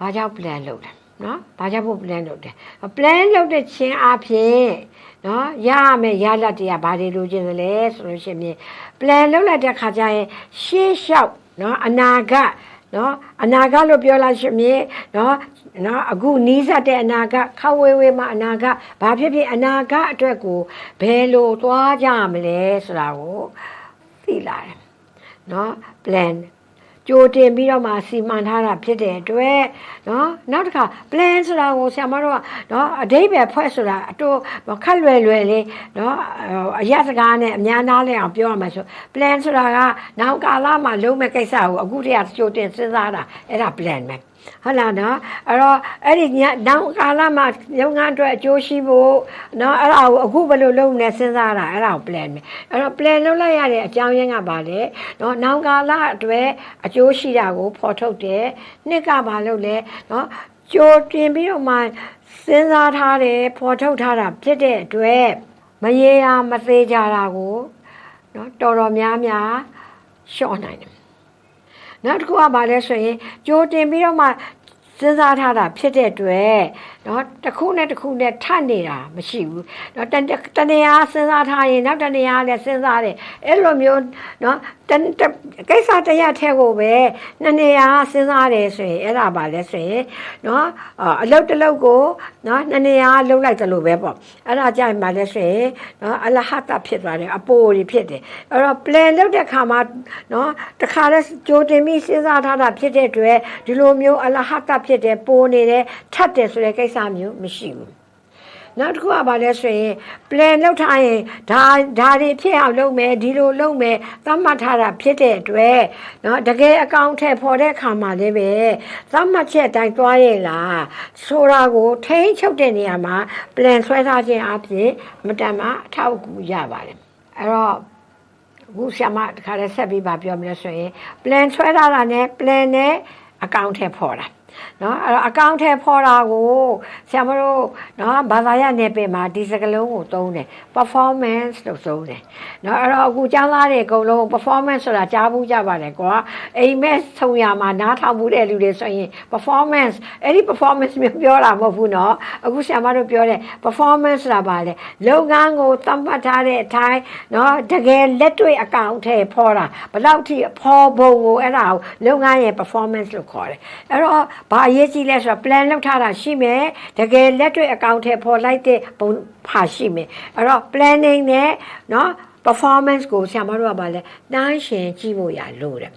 ဘာကြောင့် plan လုပ်လဲနော်ဘာကြောင့်ဖို့ plan လုပ်တယ် plan လုပ်တဲ့ချင်းအဖြစ်နော်ရရမယ်ရလက်တရားဘာတွေလိုချင်တယ်လဲဆိုလို့ရှိရင် plan လုပ်လိုက်တဲ့ခါကျရင်ရှေ့လျှောက်နော်အနာဂတ်နော်အနာဂတ်လို့ပြောလိုက်ရှင်မြေနော်အခုနီးစပ်တဲ့အနာဂတ်ခဝေဝေမှာအနာဂတ်ဘာဖြစ်ဖြစ်အနာဂတ်အတွက်ကိုဘယ်လိုသွားကြမလဲဆိုတာကိုသိလာတယ်နော် plan ကြိုတင်ပြီးတော့မှစီမံထားတာဖြစ်တဲ့အတွက်နော်နောက်တစ်ခါ plan ဆိုတာကိုဆရာမတို့ကနော်အဓိပ္ပာယ်ဖွဲ့ဆိုတာအတူခက်လွယ်လေးနော်အရက်စကားနဲ့အများနာလဲအောင်ပြောရမှာဆို plan ဆိုတာကနောက်ကာလမှာလုံးမဲ့ကိစ္စကိုအခုတည်းကကြိုတင်စဉ်းစားတာအဲ့ဒါ plan ပဲဟုတ်လားနော်အဲ့တော့အဲ့ဒီနောက်ကာလမှာလုပ်ငန်းအတွက်အကျိုးရှိဖို့နော်အဲ့ဒါကိုအခုဘယ်လိုလုပ်မလဲစဉ်းစားတာအဲ့ဒါကို plan ပဲအဲ့တော့ plan လုပ်လိုက်ရတဲ့အကြောင်းရင်းကပါလေနော်နောက်ကာလအတွက်အကျိုးရှိတာကိုဖော်ထုတ်တယ်နှစ်ကဘာလုပ်လဲနော်ကြိုတင်ပြီးတော့မှစဉ်းစားထားတယ်ဖော်ထုတ်ထားတာဖြစ်တဲ့အတွက်မရေရာမသေးကြတာကိုနော်တော်တော်များရှော့နိုင်တယ်နောက်တစ်ခုကဘာလဲဆိုရင်ကြိုတင်ပြီးတော့မှစဉ်းစားထားတာဖြစ်တဲ့အတွက်နော်တစ်ခုနဲ့ထပ်နေတာမရှိဘူးနော်တနေရာစဉ်းစားထားရင်နောက်တနေရာလည်းစဉ်းစားတယ်အဲ့လိုမျိုးနော်ကိစ္စတရထဲကိုပဲနှစ်နေရာစဉ်းစားတယ်ဆိုရင်အဲ့ဒါပါလဲဆိုရင်နော်အလုပ်တစ်လုပ်ကိုနော်နှစ်နေရာလုပ်လိုက်တယ်လို့ပဲပေါ့အဲ့ဒါကြရင်ပါလဲဆိုရင်နော်အလဟတဖြစ်သွားတယ်အပိုတွေဖြစ်တယ်အဲ့တော့ plan လုပ်တဲ့ခါမှာနော်တခါလဲကြိုတင်ပြီးစဉ်းစားထားတာဖြစ်တဲ့အတွက်ဒီလိုမျိုးအလဟတဖြစ်တယ်ပိုနေတယ်ထပ်တယ်ဆိုတဲ့ကိစ္စမျိုးမရှိဘူးနောက်တစ်ခုကဘာလဲဆိုရင် plan လုပ်ထားရင်ဒါတွေဖြစ်အောင်လုပ်မယ်ဒီလိုလုပ်မယ်သတ်မှတ်ထားတာဖြစ်တဲ့အတွက်เนาะတကယ်အကောင့်ထဲပေါ်တဲ့အခါမှာလည်းပဲသတ်မှတ်ချက်တိုင်းသွားရဲ့လားဆိုတာကိုထိန်းချုပ်တဲ့နေရာမှာ plan ဆွဲထားခြင်းအပြင်မတန်မှအထောက်အကူရပါတယ်အဲ့တော့အခုဆရာမတခါလည်းဆက်ပြီးပါပြောမလဲဆိုရင် plan ဆွဲထားတာနဲ့ plan နဲ့အကောင့်ထဲပေါ်တာနော်အဲ့တော့အကောင့်ထဲပေါ်တာကိုဆရာမတို့နော်ဘာသာရနယ်ပယ်မှာဒီစကားလုံးကိုသုံးတယ် performance လို့သုံးတယ်နော်အဲ့တော့အခုကျောင်းသားတွေအကုန်လုံး performance ဆိုတာကြားဘူးကြပါတယ်ကွာအိမ်မက်ဆုံရမှာနားထောင်မှုတဲ့လူတွေဆိုရင် performance အဲ့ဒီ performance မျိုးပြောတာမဟုတ်ဘူးနော်အခုဆရာမတို့ပြောတဲ့ performance ဆိုတာပါလေလုပ်ငန်းကိုသတ်မှတ်ထားတဲ့အတိုင်းနော်တကယ်လက်တွေ့အကောင့်ထဲပေါ်တာဘယ်လောက်ထိပေါ်ပုံကိုအဲ့ဒါကိုလုပ်ငန်းရဲ့ performance လို့ခေါ်တယ်အဲ့တော့ဘာအရေးကြီးလဲဆိုတော့ plan လုပ်ထားတာရှိမယ်တကယ်လက်တွေ့အကောင့်ထဲပေါ်လိုက်တဲ့ပုံဖာရှိမယ်အဲ့တော့ planning နဲ့เนาะ performance ကိုဆရာမတို့ကပါလဲနှိုင်းရှင်ကြည့်ဖို့ရလို့တယ်